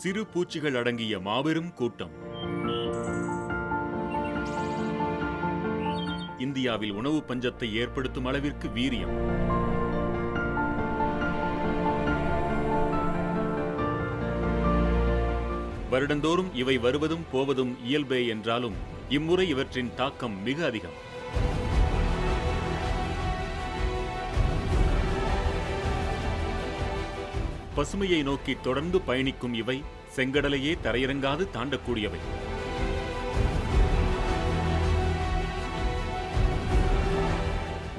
சிறு பூச்சிகள் அடங்கிய மாபெரும் கூட்டம். இந்தியாவில் உணவு பஞ்சத்தை ஏற்படுத்தும் அளவிற்கு வீரியம். வருடந்தோறும் இவை வருவதும் போவதும் இயல்பே என்றாலும் இம்முறை இவற்றின் தாக்கம் மிக அதிகம். பசுமையை நோக்கி தொடர்ந்து பயணிக்கும் இவை செங்கடலையே தரையிறங்காது தாண்டக்கூடியவை.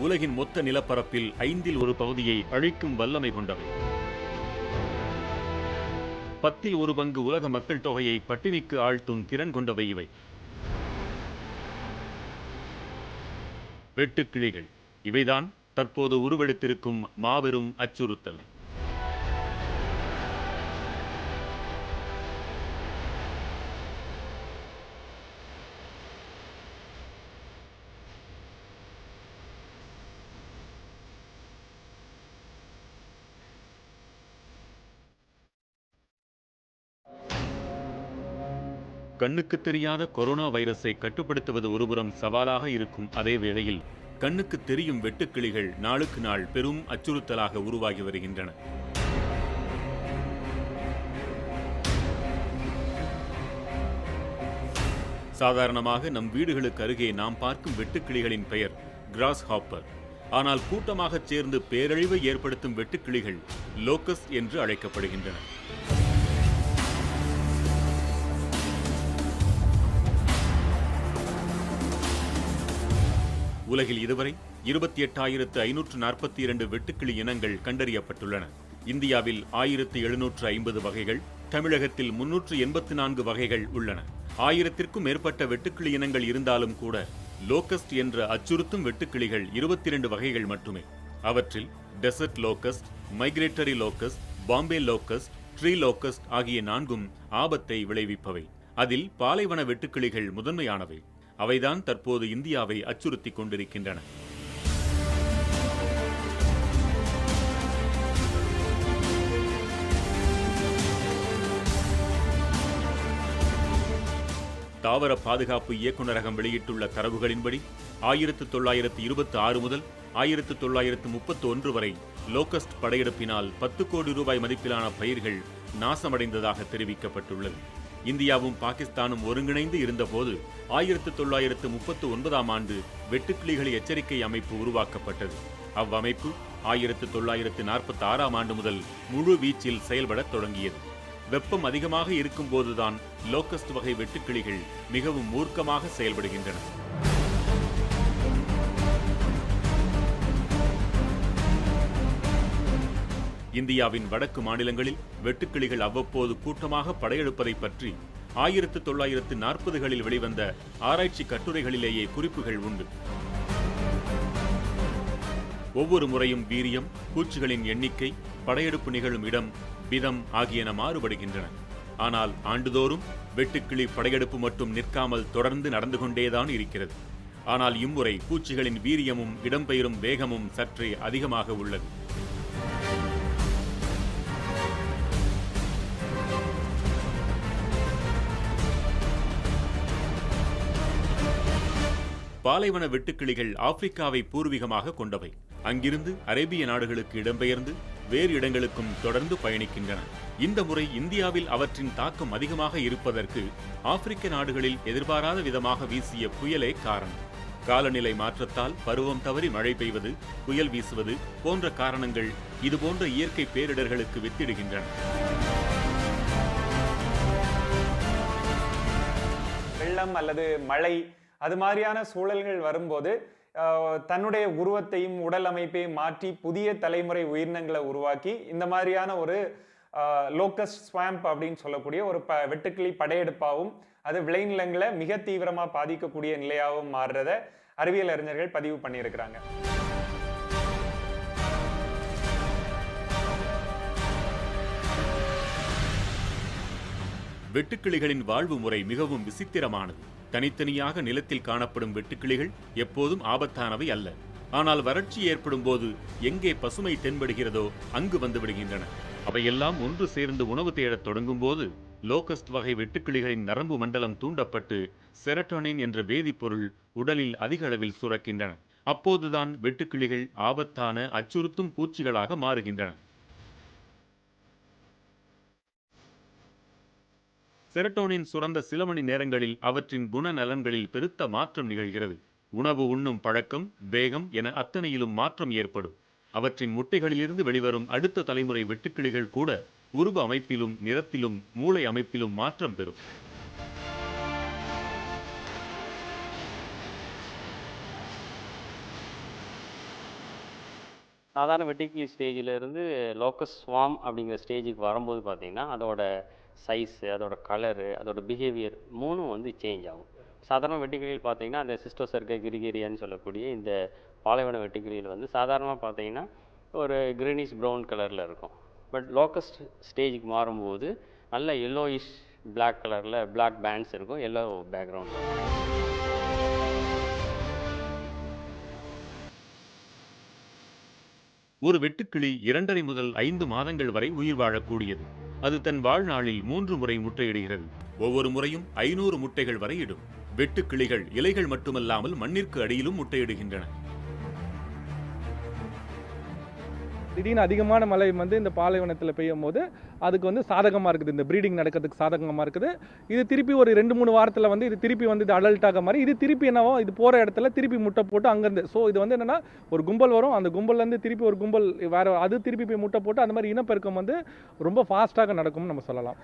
உலகின் மொத்த நிலப்பரப்பில் 5 1 பகுதியை அழிக்கும் வல்லமை கொண்டவை. 10 1 பங்கு உலக மக்கள் தொகையை பட்டினிக்கு ஆழ்த்தும் திறன் கொண்டவை இவை. வெட்டுக்கிளிகள் இவைதான் தற்போது உருவெடுத்திருக்கும் மாபெரும் அச்சுறுத்தல். கண்ணுக்கு தெரியாத கொரோனா வைரஸை கட்டுப்படுத்துவது ஒருபுறம் சவாலாக இருக்கும் அதே வேளையில் கண்ணுக்கு தெரியும் வெட்டுக்கிளிகள் நாளுக்கு நாள் பெரும் அச்சுறுத்தலாக உருவாகி வருகின்றன. சாதாரணமாக நம் வீடுகளுக்கு அருகே நாம் பார்க்கும் வெட்டுக்கிளிகளின் பெயர் கிராஸ் ஹாப்பர். ஆனால் கூட்டமாக சேர்ந்து பேரழிவை ஏற்படுத்தும் வெட்டுக்கிளிகள் லோக்கஸ்ட் என்று அழைக்கப்படுகின்றன. உலகில் இதுவரை 28,542 வெட்டுக்கிளி இனங்கள் கண்டறியப்பட்டுள்ளன. இந்தியாவில் 1,750 வகைகள், தமிழகத்தில் 384 வகைகள் உள்ளன. 1000க்கும் மேற்பட்ட வெட்டுக்கிளி இனங்கள் இருந்தாலும் கூட லோக்கஸ்ட் என்ற அச்சுறுத்தும் வெட்டுக்கிளிகள் 22 வகைகள் மட்டுமே. அவற்றில் desert locust, migratory locust, Bombay locust, tree locust ஆகிய 4ம் ஆபத்தை விளைவிப்பவை. அதில் பாலைவன வெட்டுக்கிளிகள் முதன்மையானவை. அவைதான் தற்போது இந்தியாவை அச்சுறுத்திக் கொண்டிருக்கின்றன. தாவர பாதுகாப்பு இயக்குநரகம் வெளியிட்டுள்ள தரவுகளின்படி 1926 முதல் 1931 வரை லோக்கஸ்ட் படையெடுப்பினால் 10 கோடி ரூபாய் மதிப்பிலான பயிர்கள் நாசமடைந்ததாக தெரிவிக்கப்பட்டுள்ளது. இந்தியாவும் பாகிஸ்தானும் ஒருங்கிணைந்து இருந்தபோது 1939ஆம் ஆண்டு வெட்டுக்கிளிகள் எச்சரிக்கை அமைப்பு உருவாக்கப்பட்டது. அவ்வமைப்பு 1946ஆம் ஆண்டு முதல் முழு வீச்சில் செயல்படத் தொடங்கியது. வெப்பம் அதிகமாக இருக்கும் போதுதான் லோக்கஸ்ட் வகை வெட்டுக்கிளிகள் மிகவும் மூர்க்கமாக செயல்படுகின்றன. இந்தியாவின் வடக்கு மாநிலங்களில் வெட்டுக்கிளிகள் அவ்வப்போது கூட்டமாக படையெடுப்பதை பற்றி 1940களில் வெளிவந்த ஆராய்ச்சி கட்டுரைகளிலேயே குறிப்புகள் உண்டு. ஒவ்வொரு முறையும் வீரியம், பூச்சிகளின் எண்ணிக்கை, படையெடுப்பு நிகழும் இடம், விதம் ஆகியன மாறுபடுகின்றன. ஆனால் ஆண்டுதோறும் வெட்டுக்கிளி படையெடுப்பு மட்டும் நிற்காமல் தொடர்ந்து நடந்து கொண்டேதான் இருக்கிறது. ஆனால் இம்முறை பூச்சிகளின் வீரியமும் இடம்பெயரும் வேகமும் சற்றே அதிகமாக உள்ளது. பாலைவன வெட்டுக்கிளிகள் ஆப்பிரிக்காவை பூர்வீகமாக கொண்டவை. அங்கிருந்து அரேபிய நாடுகளுக்கு இடம்பெயர்ந்து வேறு இடங்களுக்கும் தொடர்ந்து பயணிக்கின்றன. இந்த முறை இந்தியாவில் அவற்றின் தாக்கம் அதிகமாக இருப்பதற்கு ஆப்பிரிக்க நாடுகளில் எதிர்பாராத விதமாக வீசிய புயலே காரணம். காலநிலை மாற்றத்தால் பருவம் தவறி மழை பெய்வது, புயல் வீசுவது போன்ற காரணங்கள் இதுபோன்ற இயற்கை பேரிடர்களுக்கு வித்திடுகின்றன. வெள்ளம் அல்லது மழை அது மாதிரியான சூழல்கள் வரும்போது தன்னுடைய உருவத்தையும் உடல் அமைப்பையும் மாற்றி புதிய தலைமுறை உயிரினங்களை உருவாக்கி இந்த மாதிரியான ஒரு லோக்கஸ்ட் ஸ்வாம்ப் அப்படின்னு சொல்லக்கூடிய ஒரு வெட்டுக்கிளி படையெடுப்பாகவும் அது விளைநிலங்களை மிக தீவிரமா பாதிக்கக்கூடிய நிலையாகவும் மாறுறத அறிவியல் அறிஞர்கள் பதிவு பண்ணியிருக்கிறாங்க. வெட்டுக்கிளிகளின் வாழ்வு முறை மிகவும் விசித்திரமானது. தனித்தனியாக நிலத்தில் காணப்படும் வெட்டுக்கிளிகள் எப்போதும் ஆபத்தானவை அல்ல. ஆனால் வறட்சி ஏற்படும் போது எங்கே பசுமை தென்படுகிறதோ அங்கு வந்து விடுகின்றன. அவையெல்லாம் ஒன்று சேர்ந்து உணவு தேடத் தொடங்கும் போது லோகஸ்ட் வகை வெட்டுக்கிளிகளின் நரம்பு மண்டலம் தூண்டப்பட்டு செரட்டோனின் என்ற வேதிப்பொருள் உடலில் அதிக அளவில் சுரக்கின்றன. அப்போதுதான் வெட்டுக்கிளிகள் ஆபத்தான அச்சுறுத்தும் பூச்சிகளாக மாறுகின்றன. செரட்டோனின் சுரந்த சில மணி நேரங்களில் அவற்றின் குணநலன்களில் பெருத்த மாற்றம் நிகழ்கிறது. உணவு உண்ணும் பழக்கம், வேகம் என அத்தனையிலும் மாற்றம் ஏற்படும். அவற்றின் முட்டைகளிலிருந்து வெளிவரும் அடுத்த தலைமுறை வெட்டுக்கிளிகள் கூட உருவ அமைப்பிலும், நிறத்திலும், மூளை அமைப்பிலும் மாற்றம் பெறும். சாதாரண வெட்டுக்கிளி ஸ்டேஜில் இருந்து லோக்கஸ் ஸ்வார்ம் அப்படிங்கிற ஸ்டேஜுக்கு வரும்போது பார்த்தீங்கன்னா, அதோட சைஸு, அதோட கலரு, அதோட பிஹேவியர் 3ம் வந்து சேஞ்ச் ஆகும். சாதாரண வெட்டுக்கிளியில் பார்த்தீங்கன்னா, அந்த சிஸ்டோசர்க்கா கிரிகேரியான்னு சொல்லக்கூடிய இந்த பாலைவன வெட்டுக்கிளியில் வந்து சாதாரணமாக பார்த்தீங்கன்னா, ஒரு கிரீனிஷ் ப்ரௌன் கலரில் இருக்கும். பட் லோக்கஸ்ட் ஸ்டேஜுக்கு மாறும்போது நல்ல எல்லோயிஷ் பிளாக் கலரில் பிளாக் பேண்ட்ஸ் இருக்கும், எல்லோ பேக்ரவுண்டில். ஒரு வெட்டுக்கிளி 2½ முதல் 5 மாதங்கள் வரை உயிர் வாழக்கூடியது. அது தன் வாழ்நாளில் 3 முறை முட்டையிடுகிறது. ஒவ்வொரு முறையும் 500 முட்டைகள் வரை இடும். வெட்டுக்கிளிகள் இலைகள் மட்டுமல்லாமல் மண்ணிற்கு அடியிலும் முட்டையிடுகின்றன. திடீர்னு அதிகமான மழை வந்து இந்த பாலைவனத்தில் பெய்யும் போது அதுக்கு வந்து சாதகமாக இருக்குது, இந்த ப்ரீடிங் நடக்கிறதுக்கு சாதகமாக இருக்குது. இது திருப்பி ஒரு 2-3 வாரத்தில் வந்து இது திருப்பி வந்து இது அடல்ட்டாக மாதிரி இது திருப்பி என்னவோ இது போகிற இடத்துல திருப்பி முட்டை போட்டு அங்கேருந்து. ஸோ இது வந்து என்னென்னா ஒரு கும்பல் வரும், அந்த கும்பல்லேருந்து திருப்பி ஒரு கும்பல் வேறு அது திருப்பி போய் முட்டை போட்டு அந்த மாதிரி இனப்பெருக்கம் வந்து ரொம்ப ஃபாஸ்ட்டாக நடக்கும்னு நம்ம சொல்லலாம்.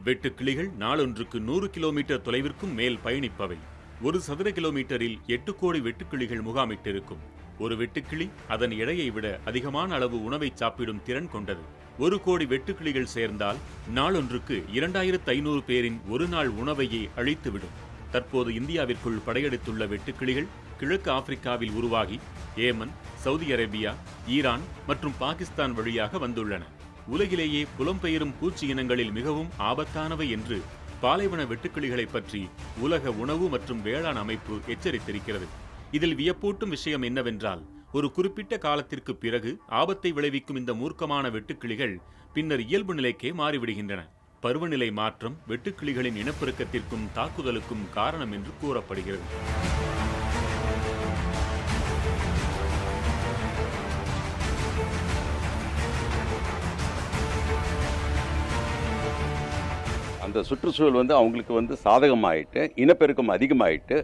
வெட்டுக்கிளிகள் நாளொன்றுக்கு 100 கிலோமீட்டர் தொலைவிற்கும் மேல் பயணிப்பவை. 1 சதுர கிலோமீட்டரில் 8 கோடி வெட்டுக்கிளிகள் முகாமிட்டிருக்கும். ஒரு வெட்டுக்கிளி அதன் எடையை விட அதிகமான அளவு உணவை சாப்பிடும் திறன் கொண்டது. 1 கோடி வெட்டுக்கிளிகள் சேர்ந்தால் நாளொன்றுக்கு 2500 பேரின் ஒரு நாள் உணவையே அழித்துவிடும். தற்போது இந்தியாவிற்குள் படையெடுத்துள்ள வெட்டுக்கிளிகள் கிழக்கு ஆப்பிரிக்காவில் உருவாகி ஏமன், சவுதி அரேபியா, ஈரான் மற்றும் பாகிஸ்தான் வழியாக வந்துள்ளன. உலகிலேயே புலம்பெயரும் பூச்சி இனங்களில் மிகவும் ஆபத்தானவை என்று பாலைவன வெட்டுக்கிளிகளை பற்றி உலக உணவு மற்றும் வேளாண் அமைப்பு எச்சரித்திருக்கிறது. இதில் வியப்பூட்டும் விஷயம் என்னவென்றால், ஒரு குறிப்பிட்ட காலத்திற்கு பிறகு ஆபத்தை விளைவிக்கும் இந்த மூர்க்கமான வெட்டுக்கிளிகள் பின்னர் இயல்பு நிலைக்கே மாறிவிடுகின்றன. பருவநிலை மாற்றம் வெட்டுக்கிளிகளின் இனப்பெருக்கத்திற்கும் தாக்குதலுக்கும் காரணம் என்று கூறப்படுகிறது. அந்த சுற்றுச்சூழல் வந்து அவங்களுக்கு வந்து சாதகமாயிட்டு இனப்பெருக்கம் அதிகமாயிட்டு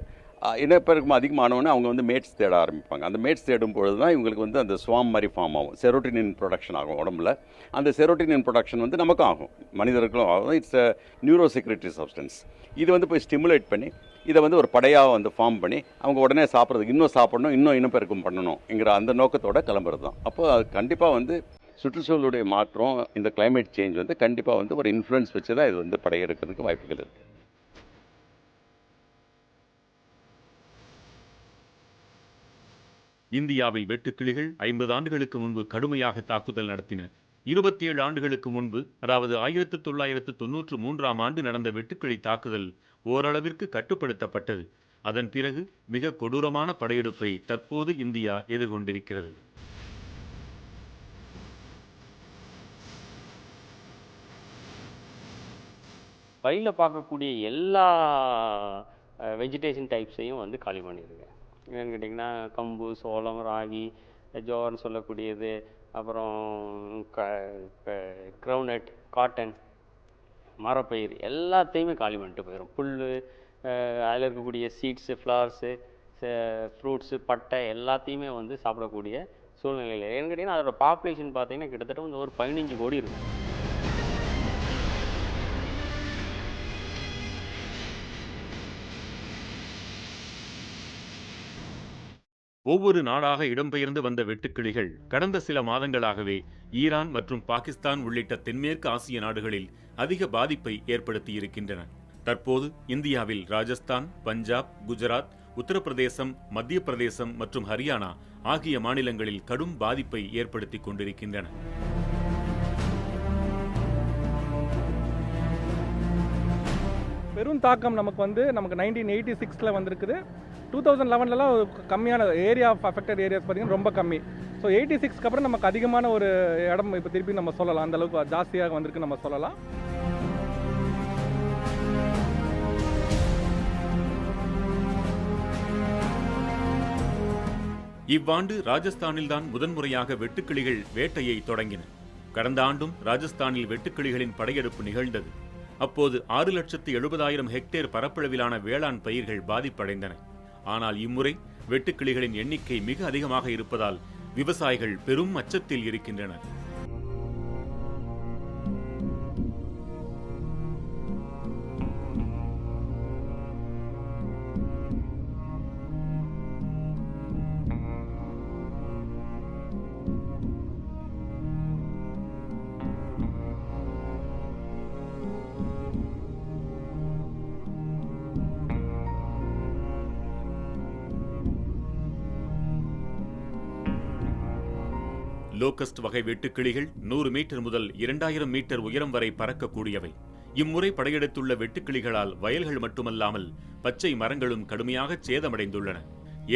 இனப்பெருக்கம் அதிகமானவொன்னே அவங்க வந்து மேட்ஸ் தேட ஆரம்பிப்பாங்க. அந்த மேட்ஸ் தேடும் பொழுது தான் இவங்களுக்கு வந்து அந்த ஸ்வாம் மாதிரி ஃபார்ம் ஆகும், செரோட்டினின் ப்ரொடக்ஷன் ஆகும் உடம்புல. அந்த செரோட்டினின் ப்ரொடக்ஷன் வந்து நமக்கும் ஆகும், மனிதர்களுக்கும் ஆகும். It's a neuro secretary substance. இது வந்து போய் ஸ்டிமுலேட் பண்ணி இதை வந்து ஒரு படையாக வந்து ஃபார்ம் பண்ணி அவங்க உடனே சாப்பிட்றதுக்கு இன்னும் சாப்பிடணும், இன்னும் இனப்பெருக்கம் பண்ணணுங்கிற அந்த நோக்கத்தோட கிளம்புறது தான். அப்போ அது கண்டிப்பாக வந்து சுற்றுச்சூழலுடைய மாற்றம், இந்த கிளைமேட் சேஞ்ச் வந்து கண்டிப்பாக வந்து ஒரு இன்ஃப்ளூயன்ஸ் வச்சு தான் இது வந்து படையெடுக்கிறதுக்கு வாய்ப்புகள் இருக்குது. இந்தியாவில் வெட்டுக்கிளிகள் 50 ஆண்டுகளுக்கு முன்பு கடுமையாக தாக்குதல் நடத்தின. 27 ஆண்டுகளுக்கு முன்பு, அதாவது 1993ஆம் ஆண்டு நடந்த வெட்டுக்கிளி தாக்குதல் ஓரளவிற்கு கட்டுப்படுத்தப்பட்டது. அதன் பிறகு மிக கொடூரமான படையெடுப்பை தற்போது இந்தியா எதிர்கொண்டிருக்கிறது. வழியில் பார்க்கக்கூடிய எல்லா வெஜிடேஷன் டைப்ஸையும் வந்து காலி பண்ணிடுங்க. என்னென்னு கேட்டிங்கன்னா, கம்பு, சோளம், ராகி, ஜோர்னு சொல்லக்கூடியது, அப்புறம் கிரவுனட், காட்டன், மரப்பயிர் எல்லாத்தையுமே காலி பண்ணிட்டு போயிடும். புல், அதில் இருக்கக்கூடிய சீட்ஸு, ஃப்ளவர்ஸு, ஃப்ரூட்ஸு, பட்டை எல்லாத்தையுமே வந்து சாப்பிடக்கூடிய சூழ்நிலையில். ஏன்னு கேட்டிங்கன்னா, அதோட பாப்புலேஷன் பார்த்திங்கன்னா கிட்டத்தட்ட வந்து ஒரு 15 கோடி இருக்கும். ஒவ்வொரு நாடாக இடம்பெயர்ந்து வந்த வெட்டுக்கிளிகள் கடந்த சில மாதங்களாகவே ஈரான் மற்றும் பாகிஸ்தான் உள்ளிட்ட தென்மேற்கு ஆசிய நாடுகளில் அதிக பாதிப்பை ஏற்படுத்தி இருக்கின்றன. தற்போது இந்தியாவில் ராஜஸ்தான், பஞ்சாப், குஜராத், உத்தரப்பிரதேசம், மத்திய பிரதேசம் மற்றும் ஹரியானா ஆகிய மாநிலங்களில் கடும் பாதிப்பை ஏற்படுத்தி கொண்டிருக்கின்றன. பெரும் தாக்கம் நமக்கு 1986 வந்திருக்குது. 2011லாம் கம்மியான ஏரியா ஆஃப் அஃபெக்டட் ஏரியாஸ் பார்த்தீங்கன்னா ரொம்ப கம்மி. ஸோ 86க்கு அப்புறம் நமக்கு அதிகமான ஒரு இடம் இப்போ திருப்பி நம்ம சொல்லலாம், அந்த அளவுக்கு ஜாஸ்தியாக வந்திருக்கு நம்ம சொல்லலாம். இவ்வாண்டு ராஜஸ்தானில்தான் முதன்முறையாக வெட்டுக்கிளிகள் வேட்டையை தொடங்கின. கடந்த ஆண்டும் ராஜஸ்தானில் வெட்டுக்கிளிகளின் படையெடுப்பு நிகழ்ந்தது. அப்போது 6,70,000 ஹெக்டேர் பரப்பளவிலான வேளாண் பயிர்கள் பாதிப்படைந்தன. ஆனால் இம்முறை வெட்டுக்கிளிகளின் எண்ணிக்கை மிக அதிகமாக இருப்பதால் விவசாயிகள் பெரும் அச்சத்தில் இருக்கின்றனர். லோகஸ்ட் வகை வெட்டுக்கிளிகள் 100 மீட்டர் முதல் 2000 மீட்டர் உயரம் வரை பறக்கக்கூடியவை. இம்முறை படையெடுத்துள்ள வெட்டுக்கிளிகளால் வயல்கள் மட்டுமல்லாமல் பச்சை மரங்களும் கடுமையாக சேதமடைந்துள்ளன.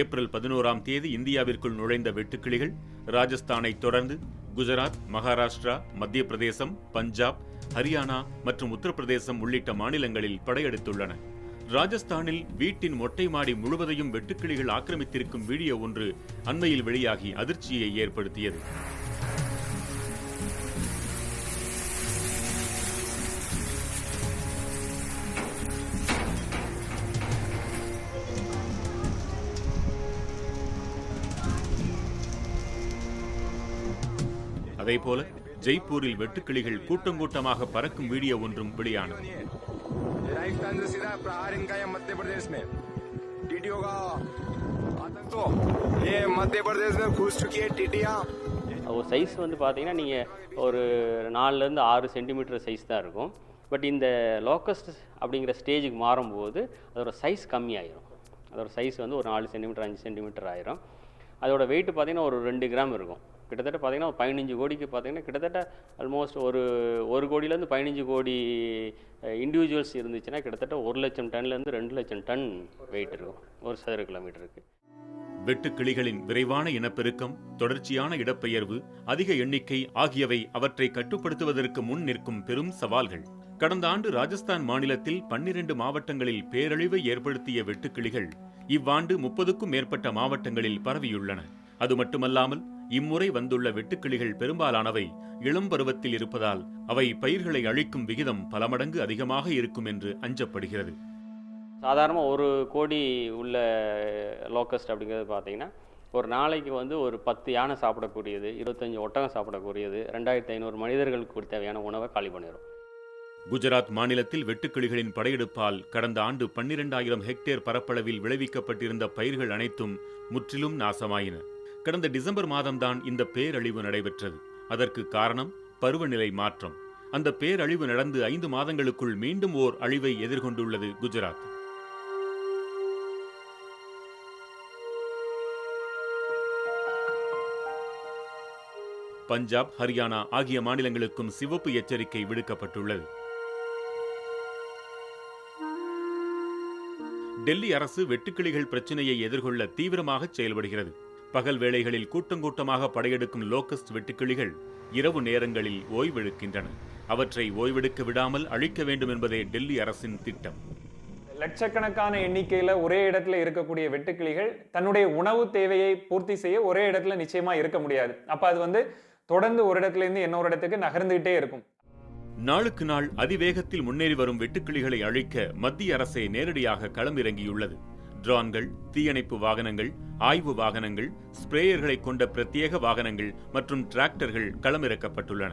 ஏப்ரல் 11ஆம் தேதி இந்தியாவிற்குள் நுழைந்த வெட்டுக்கிளிகள் ராஜஸ்தானை தொடர்ந்து குஜராத், மகாராஷ்டிரா, மத்திய பிரதேசம், பஞ்சாப், ஹரியானா மற்றும் உத்தரப்பிரதேசம் உள்ளிட்ட மாநிலங்களில் படையெடுத்துள்ளன. ராஜஸ்தானில் வீட்டின் மொட்டை மாடி முழுவதையும் வெட்டுக்கிளிகள் ஆக்கிரமித்திருக்கும் வீடியோ ஒன்று அண்மையில் வெளியாகி அதிர்ச்சியை ஏற்படுத்தியது. அதேபோல ஜெய்ப்பூரில் வெட்டுக்கிளிகள் கூட்டமாக பறக்கும் வீடியோ ஒன்றும் வெளியானது. राजस्थान से सीधा प्रहार इनका है मध्य प्रदेश में टीटियों का आतंक। तो ये मध्य प्रदेश में घुस चुकी है टीटियां। ஒரு சைஸ் வந்து பார்த்தீங்கன்னா நீங்கள் ஒரு 4லேருந்து 6 சென்டிமீட்டர் சைஸ் தான் இருக்கும். பட் இந்த லோக்கஸ்ட் அப்படிங்கிற ஸ்டேஜுக்கு மாறும்போது அதோட சைஸ் கம்மியாயிரும். அதோட சைஸ் வந்து ஒரு 4 சென்டிமீட்டர் 5 சென்டிமீட்டர் ஆயிரும். அதோட வெயிட் பார்த்தீங்கன்னா ஒரு 2 கிராம் இருக்கும். கிட்டத்தட்ட பார்த்தீங்கன்னா 15 கோடிக்கு பார்த்தீங்கன்னா கிட்டத்தட்ட ஆல்மோஸ்ட் ஒரு கோடியிலேருந்து 15 கோடி இண்டிவிஜுவல்ஸ் இருந்துச்சுன்னா கிட்டத்தட்ட 1 லட்சம் டன்லேருந்து 2 லட்சம் டன் வெயிட் இருக்கும் ஒரு சதுர கிலோமீட்டருக்கு. வெட்டுக்கிளிகளின் விரைவான இனப்பெருக்கம், தொடர்ச்சியான இடப்பெயர்வு, அதிக எண்ணிக்கை ஆகியவை அவற்றை கட்டுப்படுத்துவதற்கு முன் நிற்கும் பெரும் சவால்கள். கடந்த ஆண்டு ராஜஸ்தான் மாநிலத்தில் 12 மாவட்டங்களில் பேரழிவை ஏற்படுத்திய வெட்டுக்கிளிகள் இவ்வாண்டு 30க்கும் மேற்பட்ட மாவட்டங்களில் பரவியுள்ளன. அது மட்டுமல்லாமல் இம்முறை வந்துள்ள வெட்டுக்கிளிகள் பெரும்பாலானவை இளம் பருவத்தில் இருப்பதால் அவை பயிர்களை அழிக்கும் விகிதம் பல மடங்கு அதிகமாக இருக்கும் என்று அஞ்சப்படுகிறது. சாதாரணமாக 1 கோடி உள்ள லோக்கஸ்ட் அப்படிங்கிறது பார்த்தீங்கன்னா ஒரு நாளைக்கு வந்து ஒரு 10 யானை சாப்பிடக்கூடியது, 25 ஒட்டகம் சாப்பிடக்கூடியது, 2500 மனிதர்களுக்கு தேவையான உணவை காலி பண்ணிடும். குஜராத் மாநிலத்தில் வெட்டுக்கிளிகளின் படையெடுப்பால் கடந்த ஆண்டு 12,000 ஹெக்டேர் பரப்பளவில் விளைவிக்கப்பட்டிருந்த பயிர்கள் அனைத்தும் முற்றிலும் நாசமாயின. கடந்த டிசம்பர் மாதம்தான் இந்த பேரழிவு நடைபெற்றது. அதற்கு காரணம் பருவநிலை மாற்றம். அந்த பேரழிவு நடந்து 5 மாதங்களுக்குள் மீண்டும் ஓர் அழிவை எதிர்கொண்டுள்ளது குஜராத். பஞ்சாப், ஹரியானா ஆகிய மாநிலங்களுக்கும் சிவப்பு எச்சரிக்கை விடுக்கப்பட்டுள்ளது. டெல்லி அரசு வெட்டுக்கிளிகள் பிரச்சினையை எதிர்கொள்ள தீவிரமாக செயல்படுகிறது. பகல் வேளைகளில் கூட்டமாக படையெடுக்கும் லோக்கஸ்ட் வெட்டுக்கிளிகள் இரவு நேரங்களில் ஓய்வெடுக்கின்றன. அவற்றை ஓய்வெடுக்க விடாமல் அழிக்க வேண்டும் என்பதே டெல்லி அரசின் திட்டம். லட்சக்கணக்கான எண்ணிக்கையில ஒரே இடத்துல இருக்கக்கூடிய வெட்டுக்கிளிகள் தன்னுடைய உணவு தேவையை பூர்த்தி செய்ய ஒரே இடத்துல நிச்சயமா இருக்க முடியாது. அப்ப அது வந்து தொடர்ந்து ஒரு இடத்துல இருந்து இன்னொரு இடத்துக்கு நகர்ந்துகிட்டே இருக்கும். நாளுக்கு நாள் அதிவேகத்தில் முன்னேறி வரும் வெட்டுக்கிளிகளை அழிக்க மத்திய அரசே நேரடியாக களமிறங்கியுள்ளது. ட்ரோன்கள், தீயணைப்பு வாகனங்கள், ஆய்வு வாகனங்கள், ஸ்ப்ரேயர்களை கொண்ட பிரத்யேக வாகனங்கள் மற்றும் டிராக்டர்கள் களமிறக்கப்பட்டுள்ளன.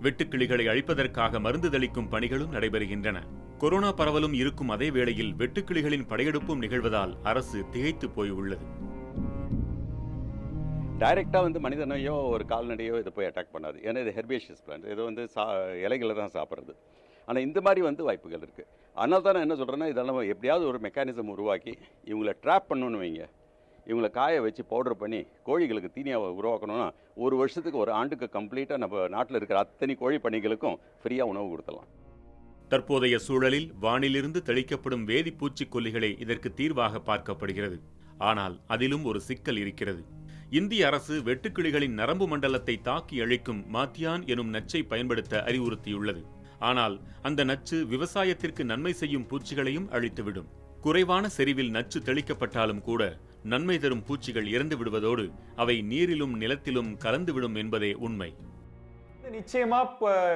வெட்டுக்கிளிகளை அழிப்பதற்காக மருந்து தெளிக்கும் பணிகளும் நடைபெறுகின்றன. கொரோனா பரவலும் இருக்கும் அதே வேளையில் வெட்டுக்கிளிகளின் படையெடுப்பும் நிகழ்வதால் அரசு திகைத்து போய் உள்ளது. டைரெக்டாக வந்து மனிதனையோ ஒரு கால்நடையோ இதை போய் அட்டாக் பண்ணாது. ஏன்னா இது ஹெர்பேஷியஸ் பிளான்ட், இது வந்து இலைகளை தான் சாப்பிட்றது. ஆனால் இந்த மாதிரி வந்து வாய்ப்புகள் இருக்குது. அதனால தான் நான் என்ன சொல்கிறேன்னா, இதெல்லாம் எப்படியாவது ஒரு மெக்கானிசம் உருவாக்கி இவங்களை ட்ராப் பண்ணணும்னு வைங்க. இவங்களை காய வச்சு பவுடர் பண்ணி கோழிகளுக்கு தீனியாக உருவாக்கணும்னா 1 வருஷத்துக்கு 1 ஆண்டுக்கு கம்ப்ளீட்டாக நம்ம நாட்டில் இருக்கிற அத்தனை கோழி பண்ணைகளுக்கும் ஃப்ரீயாக உணவு கொடுத்துடலாம். தற்போதைய சூழலில் வானிலிருந்து தெளிக்கப்படும் வேதிப்பூச்சிக்கொல்லிகளே இதற்கு தீர்வாக பார்க்கப்படுகிறது. ஆனால் அதிலும் ஒரு சிக்கல் இருக்கிறது. இந்திய அரசு வெட்டுக்கிளிகளின் நரம்பு மண்டலத்தை தாக்கி அழிக்கும் மாத்தியான் எனும் நச்சை பயன்படுத்த அறிவுறுத்தியுள்ளது. ஆனால் அந்த நச்சு விவசாயத்திற்கு நன்மை செய்யும் பூச்சிகளையும் அழித்துவிடும். குறைவான செறிவில் நச்சு தெளிக்கப்பட்டாலும் கூட நன்மை தரும் பூச்சிகள் இறந்து விடுவதோடு அவை நீரிலும் நிலத்திலும் கலந்துவிடும் என்பதே உண்மை. நிச்சயமா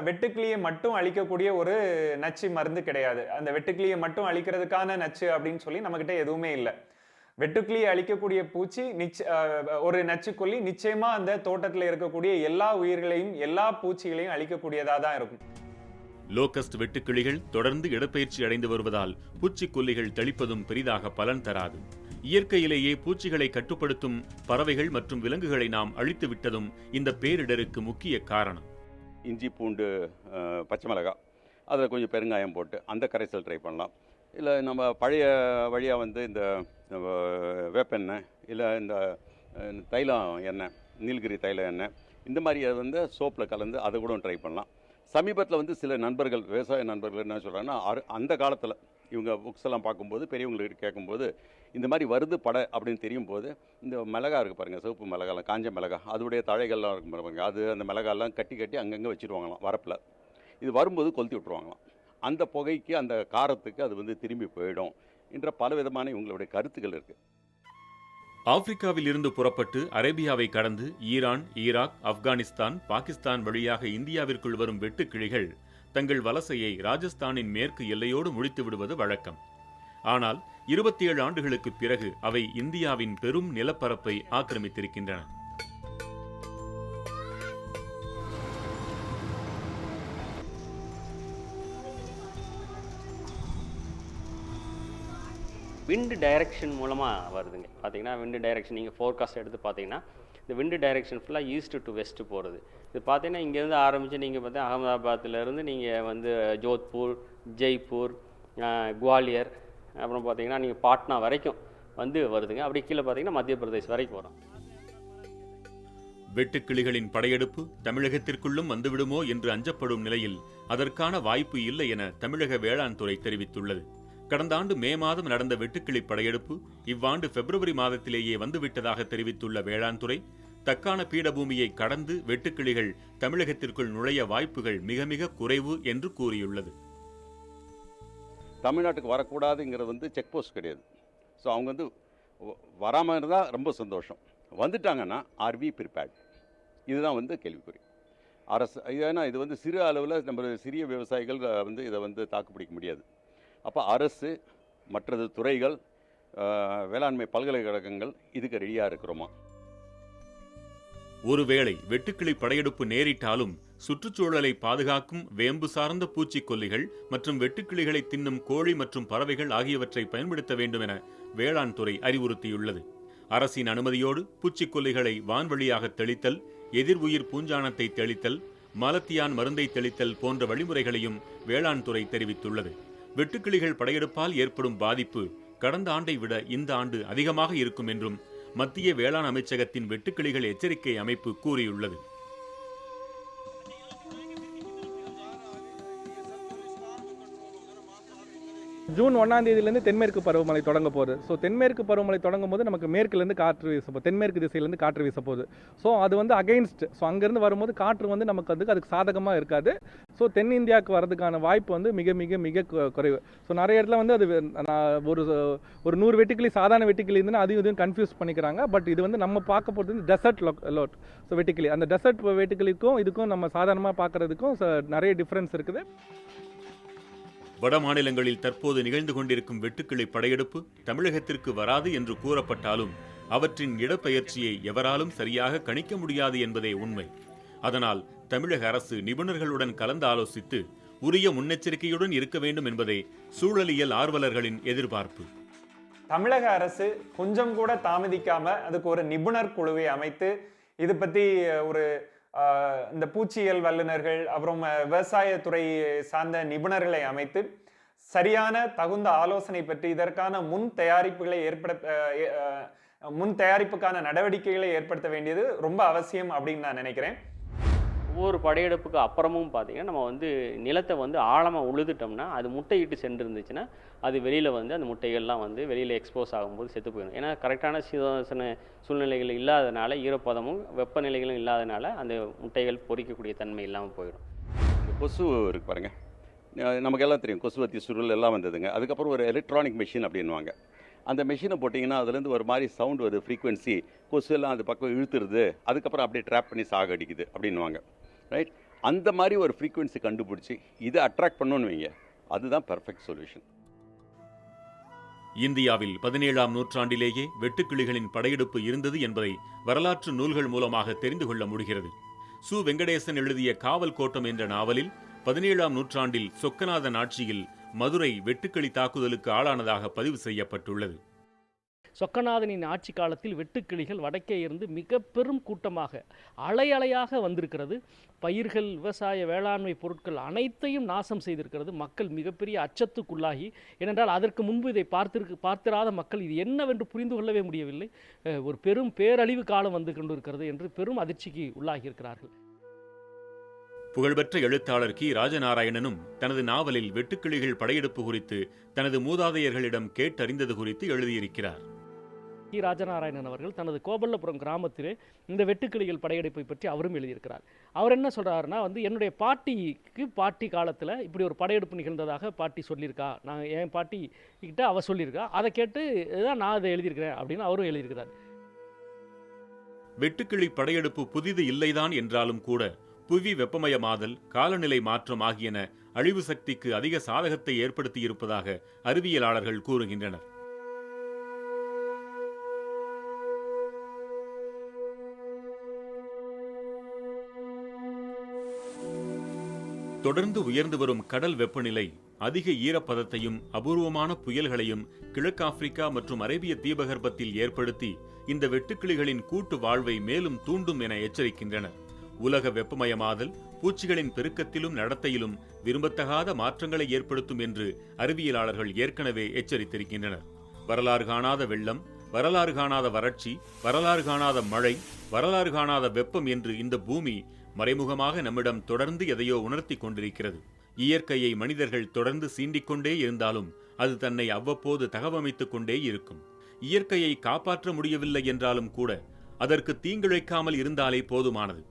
வெட்டுக்கிளியை மட்டும் அழிக்கக்கூடிய ஒரு நச்சு மருந்து கிடையாது. அந்த வெட்டுக்கிளியை மட்டும் அழிக்கிறதுக்கான நச்சு அப்படின்னு சொல்லி நம்மகிட்ட எதுவுமே இல்லை. வெட்டுக்கிளியை அழிக்கக்கூடிய பூச்சி ஒரு நச்சுக்கொல்லி நிச்சயமா அந்த தோட்டத்தில் இருக்கக்கூடிய எல்லா உயிர்களையும் எல்லா பூச்சிகளையும் அழிக்கக்கூடியதா தான் இருக்கும். லோகஸ்ட் வெட்டுக்கிளிகள் தொடர்ந்து இடப்பெயர்ச்சி அடைந்து வருவதால் பூச்சிக்கொல்லிகள் தெளிப்பதும் பெரிதாக பலன் தராது. இயற்கையிலேயே பூச்சிகளை கட்டுப்படுத்தும் பறவைகள் மற்றும் விலங்குகளை நாம் அழித்து விட்டதும் இந்த பேரிடருக்கு முக்கிய காரணம். இஞ்சி, பூண்டு, பச்சை மிளகாய், அதில் கொஞ்சம் பெருங்காயம் போட்டு அந்த கரைசல் ட்ரை பண்ணலாம். இல்லை நம்ம பழைய வழியாக வந்து இந்த வேப்பெண்ணெய், இல்லை இந்த தைலம் எண்ணெய், நீலகிரி தைல எண்ணெய், இந்த மாதிரி வந்து சோப்பில் கலந்து அதை கூட ட்ரை பண்ணலாம். சமீபத்தில் வந்து சில நண்பர்கள், விவசாய நண்பர்கள் என்ன சொல்கிறாங்கன்னா, அந்த காலத்தில் இவங்க புக்ஸ் எல்லாம் பார்க்கும்போது பெரியவங்களுக்கு கேட்கும்போது இந்த மாதிரி வருது படை அப்படின்னு தெரியும் போது இந்த மிளகா இருக்குது பாருங்கள், சிவப்பு மிளகாலாம், காஞ்ச மிளகா, அதோடைய தழைகள்லாம் இருக்கும் பாருங்க, அது அந்த மிளகாலாம் கட்டி கட்டி அங்கங்கே வச்சுருவாங்களாம் வரப்பில். இது வரும்போது கொளுத்தி விட்ருவாங்களாம். அந்த புகைக்கு அந்த காரத்துக்கு அது வந்து திரும்பி போயிடும் என்ற பலவிதமான இவங்களுடைய கருத்துக்கள் இருக்குது. ஆப்பிரிக்காவில் இருந்து புறப்பட்டு அரேபியாவை கடந்து ஈரான், ஈராக், ஆப்கானிஸ்தான், பாகிஸ்தான் வழியாக இந்தியாவிற்குள் வரும் வெட்டுக்கிளிகள் தங்கள் வலசையை ராஜஸ்தானின் மேற்கு எல்லையோடு முடித்து விடுவது வழக்கம். ஆனால் 27 ஆண்டுகளுக்கு பிறகு அவை இந்தியாவின் பெரும் நிலப்பரப்பை ஆக்கிரமித்திருக்கின்றன. விண்டு டைரக்ஷன் மூலமாக வருதுங்க. பார்த்தீங்கன்னா விண்டு டைரக்ஷன் நீங்கள் ஃபோர்காஸ்ட் எடுத்து பார்த்தீங்கன்னா இந்த விண்டு டைரக்ஷன் ஃபுல்லாக ஈஸ்ட் டு வெஸ்ட் போகிறது. இது பார்த்தீங்கன்னா இங்கேருந்து ஆரம்பித்து நீங்கள் பார்த்தீங்கன்னா அகமதாபாத்லேருந்து நீங்கள் வந்து ஜோத்பூர், ஜெய்ப்பூர், குவாலியர், அப்புறம் பார்த்தீங்கன்னா நீங்கள் பாட்னா வரைக்கும் வந்து வருதுங்க. அப்படி கீழே பார்த்தீங்கன்னா மத்திய பிரதேஷ் வரைக்கும் வரும். வெட்டுக்கிளிகளின் படையெடுப்பு தமிழகத்திற்குள்ளும் வந்துவிடுமோ என்று அஞ்சப்படும் நிலையில் அதற்கான வாய்ப்பு இல்லை என தமிழக வேளாண் துறை தெரிவித்துள்ளது. கடந்த ஆண்டு மே மாதம் நடந்த வெட்டுக்கிளி படையெடுப்பு இவ்வாண்டு பிப்ரவரி மாதத்திலேயே வந்துவிட்டதாக தெரிவித்துள்ள வேளாண் துறை, தக்கான பீடபூமியை கடந்து வெட்டுக்கிளிகள் தமிழகத்திற்குள் நுழைய வாய்ப்புகள் மிக மிக குறைவு என்று கூறியுள்ளது. தமிழ்நாட்டுக்கு வரக்கூடாதுங்கிறது வந்து செக் போஸ்ட் கிடையாது. ஸோ அவங்க வந்து வராமல் இருந்தால் ரொம்ப சந்தோஷம், வந்துட்டாங்கன்னா ஆர் வி ப்ரிப்பேர்ட், இதுதான் வந்து கேள்விக்குறி. அரசு ஏன்னா இது வந்து சிறு அளவில் நம்ம சிறிய விவசாயிகள் வந்து இதை வந்து தாக்குப்பிடிக்க முடியாது. அப்போ அரசு, மற்றது துறைகள், வேளாண்மை பல்கலைக்கழகங்கள் இதுக்கு ரெடியாக இருக்கிறோமா? ஒருவேளை வெட்டுக்கிளி படையெடுப்பு நேரிட்டாலும் சுற்றுச்சூழலை பாதுகாக்கும் வேம்பு சார்ந்த பூச்சிக்கொல்லிகள் மற்றும் வெட்டுக்கிளிகளை தின்னும் கோழி மற்றும் பறவைகள் ஆகியவற்றை பயன்படுத்த வேண்டும் என வேளாண் துறை அறிவுறுத்தியுள்ளது. அரசின் அனுமதியோடு பூச்சிக்கொல்லிகளை வான்வழியாக தெளித்தல், எதிர் உயிர் பூஞ்சானத்தை தெளித்தல், மலத்தியான் மருந்தை தெளித்தல் போன்ற வழிமுறைகளையும் வேளாண் துறை தெரிவித்துள்ளது. வெட்டுக்கிளிகள் படையெடுப்பால் ஏற்படும் பாதிப்பு கடந்த ஆண்டை விட இந்த ஆண்டு அதிகமாக இருக்கும் என்றும் மத்திய வேளாண் அமைச்சகத்தின் வெட்டுக்கிளிகள் எச்சரிக்கை அமைப்பு கூறியுள்ளது. ஜூன் 1ஆம் தேதியிலேருந்து தென்மேற்கு பருவமழை தொடங்க போகுது. ஸோ தென்மேற்கு பருவமழை தொடங்கும் போது நமக்கு மேற்குலேருந்து காற்று வீச போகுது, தென்மேற்கு திசையிலேருந்து காற்று வீச போகுது. ஸோ அது வந்து அகைன்ஸ்ட், ஸோ அங்கேருந்து வரும்போது காற்று வந்து நமக்கு அதுக்கு சாதகமாக இருக்காது. ஸோ தென்னிந்தியாவுக்கு வரதுக்கான வாய்ப்பு வந்து மிக மிக மிக குறைவு. ஸோ நிறைய இடத்துல வந்து அது ஒரு 100 வெட்டுக்கிளி சாதாரண வெட்டுக்கிளி இருந்துன்னா அதையும் இதையும் கன்ஃபியூஸ் பண்ணிக்கிறாங்க. பட் இது வந்து நம்ம பார்க்க போகிறது வந்து டெசர்ட் லோட். ஸோ வெட்டுக்கிளி, அந்த டெசர்ட் வெட்டுக்கிளிக்கும் இதுக்கும் நம்ம சாதாரணமாக பார்க்குறதுக்கும் நிறைய டிஃப்ரென்ஸ் இருக்குது. வட மாநிலங்களில் தற்போது நிகழ்ந்து கொண்டிருக்கும் வெட்டுக்கிளி படையெடுப்பு தமிழகத்திற்கு வராது என்று கூறப்பட்டாலும் அவற்றின் இடப்பெயர்ச்சியை எவராலும் சரியாக கணிக்க முடியாது என்பதே உண்மை. அதனால் தமிழக அரசு நிபுணர்களுடன் கலந்து ஆலோசித்து உரிய முன்னெச்சரிக்கையுடன் இருக்க வேண்டும் என்பதே சூழலியல் ஆர்வலர்களின் எதிர்பார்ப்பு. தமிழக அரசு கொஞ்சம் கூட தாமதிக்காம அதுக்கு ஒரு நிபுணர் குழுவை அமைத்து இது பத்தி ஒரு இந்த பூச்சியியல் வல்லுநர்கள், அப்புறம் விவசாயத்துறை சார்ந்த நிபுணர்களை அமைத்து சரியான தகுந்த ஆலோசனை பெற்று இதற்கான முன் தயாரிப்புக்கான நடவடிக்கைகளை ஏற்படுத்த வேண்டியது ரொம்ப அவசியம் அப்படின்னு நான் நினைக்கிறேன். ஒவ்வொரு படையெடுப்புக்கு அப்புறமும் பார்த்தீங்கன்னா நம்ம வந்து நிலத்தை வந்து ஆழமாக உழுதுட்டோம்னா அது முட்டையிட்டு சென்றிருந்துச்சுன்னா அது வெளியில் வந்து அந்த முட்டைகள்லாம் வந்து வெளியில் எக்ஸ்போஸ் ஆகும்போது செத்து போயிடும். ஏன்னா கரெக்டான சீதோஷண சூழ்நிலைகள் இல்லாதனால, ஈரப்பதமும் வெப்பநிலைகளும் இல்லாதனால அந்த முட்டைகள் பொரிக்கக்கூடிய தன்மை இல்லாமல் போயிடும். கொசு இருக்கு பாருங்க, நமக்கெல்லாம் தெரியும் கொசுவத்தி சுருள் எல்லாம் வந்ததுங்க. அதுக்கப்புறம் ஒரு எலக்ட்ரானிக் மெஷின் அப்படின்வாங்க. அந்த மெஷினை போட்டிங்கன்னா அதுலேருந்து ஒரு மாதிரி சவுண்ட் வருது, ஃப்ரீக்வன்சி, கொசு எல்லாம் அது பக்கம் இழுத்துருது, அதுக்கப்புறம் அப்படியே ட்ராப் பண்ணி சாகடிக்குது அப்படின்வாங்க. ரைட், அந்த மாதிரி ஒரு ஃப்ரீக்வன்சி கண்டுபிடிச்சி இதை அட்ராக்ட் பண்ணணும்னு வைங்க, அதுதான் பெர்ஃபெக்ட் சொல்யூஷன். இந்தியாவில் 17ஆம் நூற்றாண்டிலேயே வெட்டுக்கிளிகளின் படையெடுப்பு இருந்தது என்பதை வரலாற்று நூல்கள் மூலமாக தெரிந்து கொள்ள முடிகிறது. சு. வெங்கடேசன் எழுதிய காவல் கோட்டம் என்ற நாவலில் 17ஆம் நூற்றாண்டில் சொக்கநாதன் ஆட்சியில் மதுரை வெட்டுக்கிளி தாக்குதலுக்கு ஆளானதாக பதிவு செய்யப்பட்டுள்ளது. சொக்கநாதனின் ஆட்சி காலத்தில் வெட்டுக்கிளிகள் வடக்கே இருந்து மிக பெரும் கூட்டமாக அலையலையாக வந்திருக்கிறது. பயிர்கள், விவசாய, வேளாண்மை பொருட்கள் அனைத்தையும் நாசம் செய்திருக்கிறது. மக்கள் மிகப்பெரிய அச்சத்துக்குள்ளாகி, ஏனென்றால் அதற்கு முன்பு இதை பார்த்திராத மக்கள் இது என்னவென்று புரிந்து கொள்ளவே முடியவில்லை. ஒரு பெரும் பேரழிவு காலம் வந்து கொண்டிருக்கிறது என்று பெரும் அதிர்ச்சிக்கு உள்ளாகியிருக்கிறார்கள். புகழ்பெற்ற எழுத்தாளர் கி. ராஜநாராயணனும் தனது நாவலில் வெட்டுக்கிளிகள் படையெடுப்பு குறித்து தனது மூதாதையர்களிடம் கேட்டறிந்தது குறித்து எழுதியிருக்கிறார். கி. ராஜநாராயணன் அவர்கள் தனது கோபல்லபுரம் கிராமத்திலே இந்த வெட்டுக்கிளிகள் படையெடுப்பை பற்றி அவரும் எழுதியிருக்கிறார். அவர் என்ன சொல்கிறாருன்னா வந்து, என்னுடைய பாட்டி காலத்தில் இப்படி ஒரு படையெடுப்பு நிகழ்ந்ததாக பாட்டி சொல்லியிருக்கா, நான் என் பாட்டி கிட்ட அவள் சொல்லியிருக்கா, அதை கேட்டு தான் நான் அதை எழுதியிருக்கிறேன் அப்படின்னு அவரும் எழுதியிருக்கிறார். வெட்டுக்கிளி படையெடுப்பு புதிது இல்லைதான் என்றாலும் கூட புவி வெப்பமயமாதல், காலநிலை மாற்றம் ஆகியன அழிவு சக்திக்கு அதிக சாதகத்தை ஏற்படுத்தியிருப்பதாக அறிவியலாளர்கள் கூறுகின்றனர். தொடர்ந்து உயர்ந்து வரும் கடல் வெப்பநிலை அதிக ஈரப்பதத்தையும் அபூர்வமான புயல்களையும் கிழக்காப்பிரிக்கா மற்றும் அரேபிய தீபகற்பத்தில் ஏற்படுத்தி இந்த வெட்டுக்கிளிகளின் கூட்டு வாழ்வை மேலும் தூண்டும் என எச்சரிக்கின்றனர். உலக வெப்பமயமாதல் பூச்சிகளின் பெருக்கத்திலும் நடத்தையிலும் விரும்பத்தகாத மாற்றங்களை ஏற்படுத்தும் என்று அறிவியலாளர்கள் ஏற்கனவே எச்சரித்திருக்கின்றனர். வரலாறு காணாத வெள்ளம், வரலாறு காணாத வறட்சி, வரலாறு காணாத மழை, வரலாறு காணாத வெப்பம் என்று இந்த பூமி மறைமுகமாக நம்மிடம் தொடர்ந்து எதையோ உணர்த்தி கொண்டிருக்கிறது. இயற்கையை மனிதர்கள் தொடர்ந்து சீண்டிக்கொண்டே இருந்தாலும் அது தன்னை அவ்வப்போது தகவமைத்துக் கொண்டே இருக்கும். இயற்கையை காப்பாற்ற முடியவில்லை என்றாலும் கூட அதற்கு தீங்கிழைக்காமல் இருந்தாலே போதுமானது.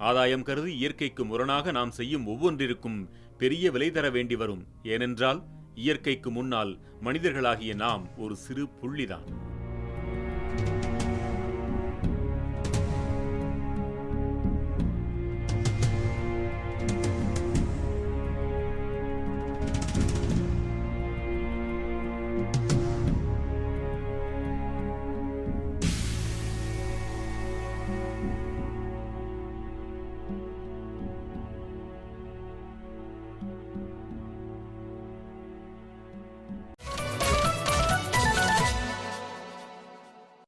ஆதாயம் கருதி இயற்கைக்கு முரணாக நாம் செய்யும் ஒவ்வொன்றிற்கும் பெரிய விலை தர வேண்டி வரும். ஏனென்றால் இயற்கைக்கு முன்னால் மனிதர்களாகிய நாம் ஒரு சிறு புள்ளிதான்.